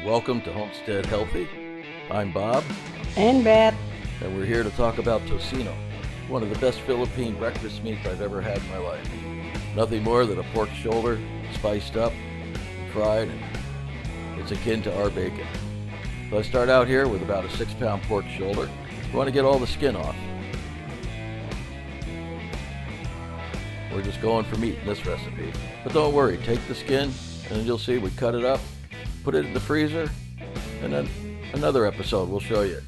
welcome to Homestead Healthy. I'm Bob. And Beth. And we're here to talk about Tocino, one of the best Philippine breakfast meats I've ever had in my life. Nothing more than a pork shoulder, spiced up, and fried, and it's akin to our bacon. So I start out here with about a 6-pound pork shoulder. You want to get all the skin off. We're just going for meat in this recipe. But don't worry, take the skin, and you'll see we cut it up, put it in the freezer, and then another episode we'll show you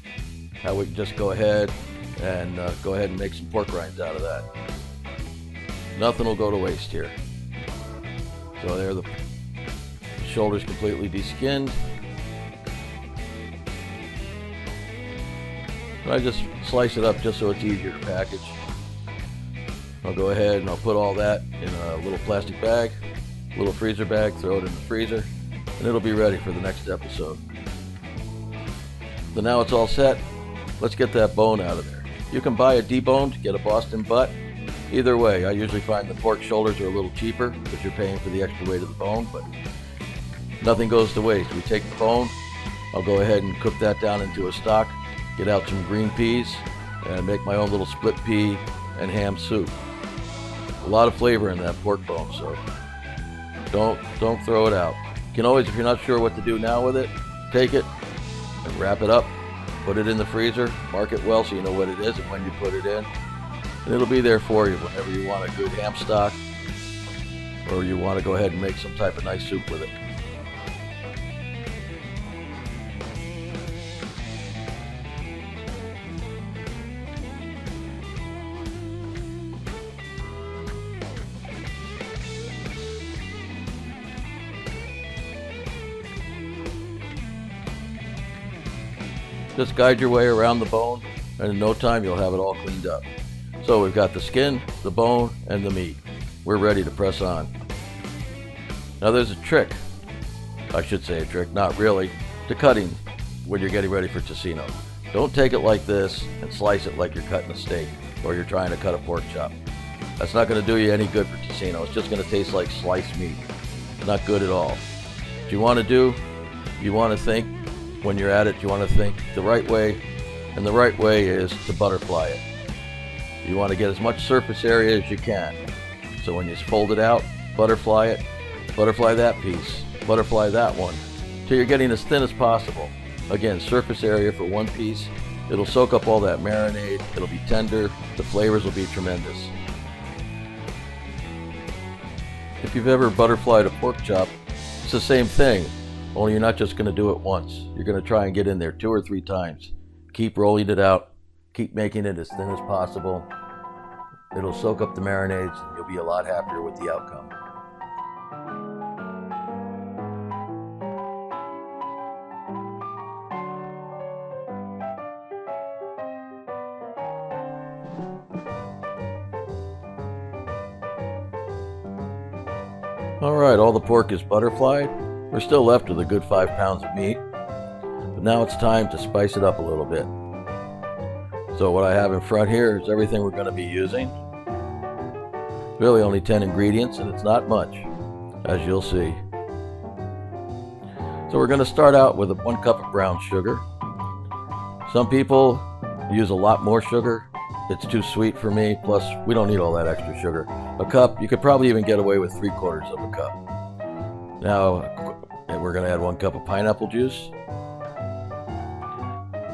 how we can just go ahead and make some pork rinds out of that. Nothing will go to waste here. So there, the shoulder's completely deskinned. I just slice it up just so it's easier to package. I'll go ahead and I'll put all that in a little plastic bag, a little freezer bag, throw it in the freezer, and it'll be ready for the next episode. So now it's all set. Let's get that bone out of there. You can buy a deboned, get a Boston butt. Either way, I usually find the pork shoulders are a little cheaper because you're paying for the extra weight of the bone, but nothing goes to waste. We take the bone, I'll go ahead and cook that down into a stock, get out some green peas, and make my own little split pea and ham soup. A lot of flavor in that pork bone, so don't throw it out. You can always, if you're not sure what to do now with it, take it and wrap it up, put it in the freezer, mark it well so you know what it is and when you put it in, and it'll be there for you whenever you want a good ham stock or you want to go ahead and make some type of nice soup with it. Just guide your way around the bone, and in no time you'll have it all cleaned up. So we've got the skin, the bone, and the meat. We're ready to press on. Now there's a trick, I should say a trick, not really, to cutting when you're getting ready for Tocino. Don't take it like this and slice it like you're cutting a steak or you're trying to cut a pork chop. That's not going to do you any good for Tocino. It's just going to taste like sliced meat. Not good at all. What you want to do, you want to think, when you're at it, you want to think the right way, and the right way is to butterfly it. You want to get as much surface area as you can. So when you fold it out, butterfly it, butterfly that piece, butterfly that one, till you're getting as thin as possible. Again, surface area for one piece. It'll soak up all that marinade, it'll be tender, the flavors will be tremendous. If you've ever butterflied a pork chop, it's the same thing. Only you're not just going to do it once. You're going to try and get in there 2 or 3 times. Keep rolling it out. Keep making it as thin as possible. It'll soak up the marinades and you'll be a lot happier with the outcome. Alright, all the pork is butterflied. We're still left with a good 5 pounds of meat, but now it's time to spice it up a little bit. So what I have in front here is everything we're going to be using. Really only 10 ingredients, and it's not much, as you'll see. So we're going to start out with 1 cup of brown sugar. Some people use a lot more sugar. It's too sweet for me, plus we don't need all that extra sugar. A cup, you could probably even get away with 3/4 of a cup. Now, we're going to add 1 cup of pineapple juice.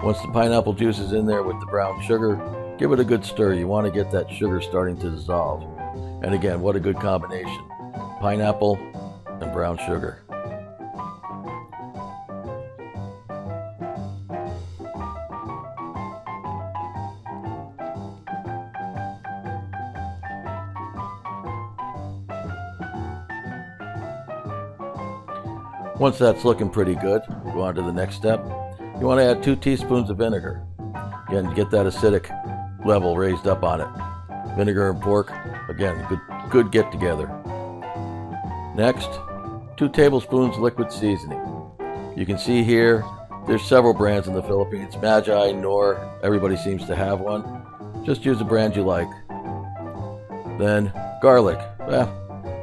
Once the pineapple juice is in there with the brown sugar, give it a good stir. You want to get that sugar starting to dissolve. And again, what a good combination. Pineapple and brown sugar. Once that's looking pretty good, we'll go on to the next step. You want to add 2 teaspoons of vinegar. Again, get that acidic level raised up on it. Vinegar and pork, again, good get together. Next, 2 tablespoons liquid seasoning. You can see here, there's several brands in the Philippines. Magi, Knorr, everybody seems to have one. Just use a brand you like. Then garlic.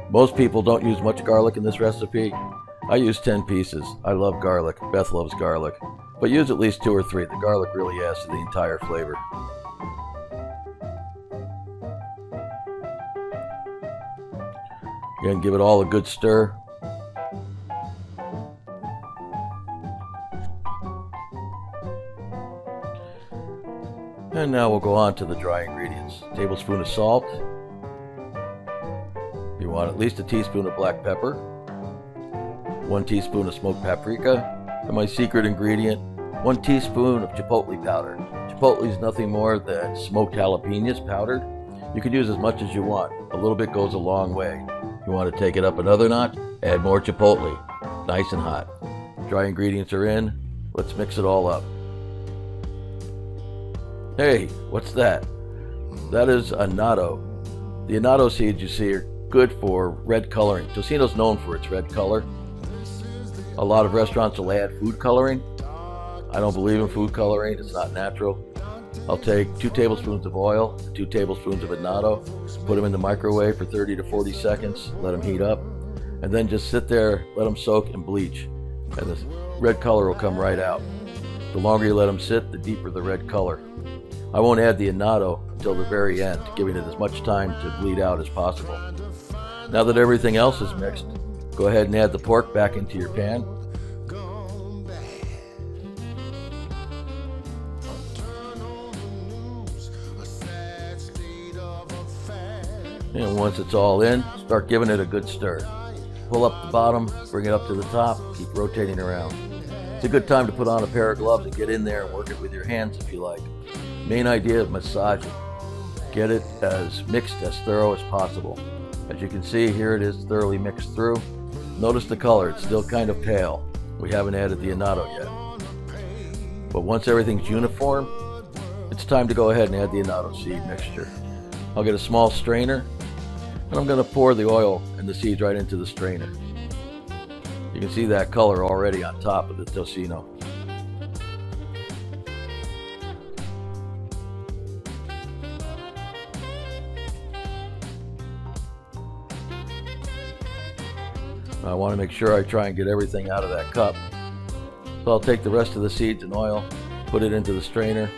Most people don't use much garlic in this recipe. I use 10 pieces. I love garlic. Beth loves garlic. But use at least 2 or 3. The garlic really adds to the entire flavor. Again, give it all a good stir. And now we'll go on to the dry ingredients. A tablespoon of salt. You want at least a teaspoon of black pepper. 1 teaspoon of smoked paprika. And my secret ingredient, 1 teaspoon of chipotle powder. Chipotle is nothing more than smoked jalapenos powdered. You can use as much as you want. A little bit goes a long way. You want to take it up another notch? Add more chipotle. Nice and hot. Dry ingredients are in. Let's mix it all up. Hey, what's that? That is annatto. The annatto seeds you see are good for red coloring. Tocino's known for its red color. A lot of restaurants will add food coloring. I don't believe in food coloring. It's not natural. I'll take 2 tablespoons of oil, 2 tablespoons of annatto, put them in the microwave for 30 to 40 seconds, let them heat up, and then just sit there, let them soak and bleach, and the red color will come right out. The longer you let them sit, the deeper the red color. I won't add the annatto until the very end, giving it as much time to bleed out as possible. Now that everything else is mixed, go ahead and add the pork back into your pan. And once it's all in, start giving it a good stir. Pull up the bottom, bring it up to the top, keep rotating around. It's a good time to put on a pair of gloves and get in there and work it with your hands if you like. Main idea is massaging. Get it as mixed, as thorough as possible. As you can see, here it is thoroughly mixed through. Notice the color, it's still kind of pale. We haven't added the annatto yet. But once everything's uniform, it's time to go ahead and add the annatto seed mixture. I'll get a small strainer, and I'm going to pour the oil and the seeds right into the strainer. You can see that color already on top of the tocino. I want to make sure I try and get everything out of that cup. So I'll take the rest of the seeds and oil, put it into the strainer.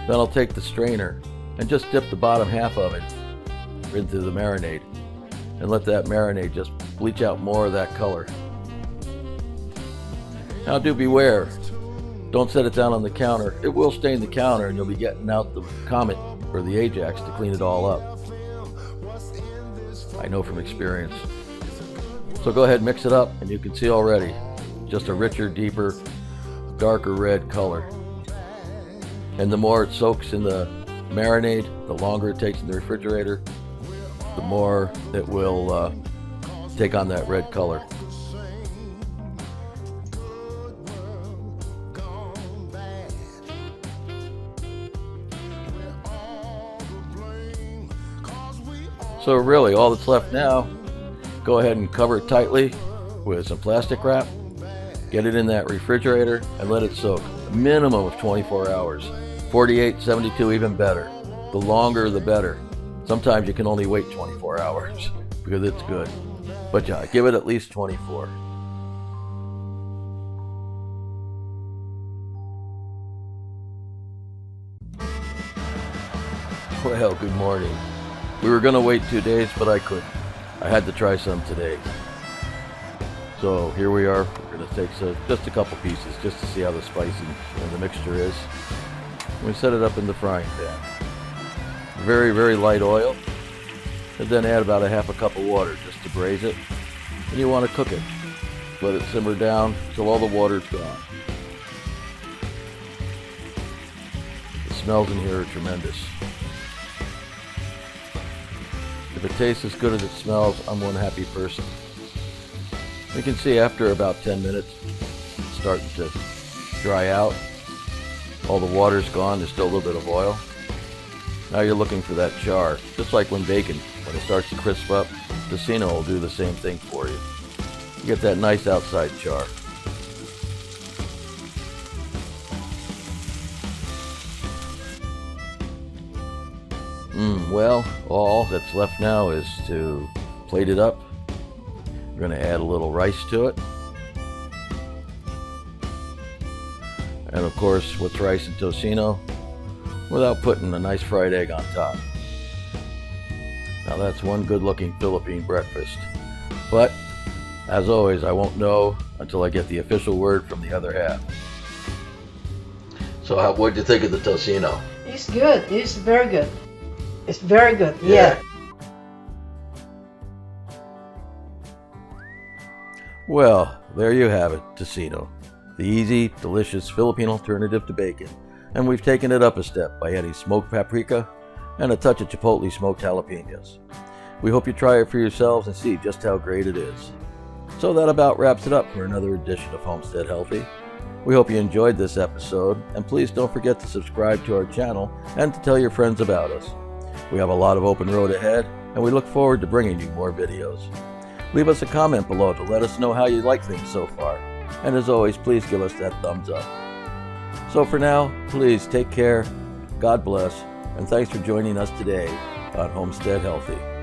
Then I'll take the strainer and just dip the bottom half of it into the marinade and let that marinade just bleach out more of that color. Now do beware, don't set it down on the counter. It will stain the counter and you'll be getting out the Comet or the Ajax to clean it all up. I know from experience. So go ahead and mix it up and you can see already just a richer, deeper, darker red color. And the more it soaks in the marinade, the longer it takes in the refrigerator, the more it will take on that red color. So really all that's left now, go ahead and cover it tightly with some plastic wrap, get it in that refrigerator and let it soak. A minimum of 24 hours. 48, 72, even better. The longer the better. Sometimes you can only wait 24 hours because it's good. But yeah, give it at least 24. Well, good morning. We were going to wait 2 days, but I couldn't. I had to try some today. So here we are. We're going to take just a couple pieces just to see how the spice and the mixture is. We set it up in the frying pan. Very, very light oil. And then add about a half a cup of water just to braise it. And you want to cook it. Let it simmer down until all the water's gone. The smells in here are tremendous. If it tastes as good as it smells, I'm one happy person. You can see after about 10 minutes, it's starting to dry out. All the water's gone, there's still a little bit of oil. Now you're looking for that char. Just like when bacon, when it starts to crisp up, Tocino will do the same thing for you. You get that nice outside char. Well, all that's left now is to plate it up. We're going to add a little rice to it. And of course, what's rice and Tocino without putting a nice fried egg on top? Now that's one good looking Philippine breakfast. But as always, I won't know until I get the official word from the other half. So what'd you think of the Tocino? It's good. It's very good. It's very good. Yeah. Well, there you have it, Tocino. The easy, delicious Philippine alternative to bacon. And we've taken it up a step by adding smoked paprika and a touch of chipotle smoked jalapenos. We hope you try it for yourselves and see just how great it is. So that about wraps it up for another edition of Homestead Healthy. We hope you enjoyed this episode, and please don't forget to subscribe to our channel and to tell your friends about us. We have a lot of open road ahead, and we look forward to bringing you more videos. Leave us a comment below to let us know how you like things so far. And as always, please give us that thumbs up. So for now, please take care, God bless, and thanks for joining us today on Homestead Healthy.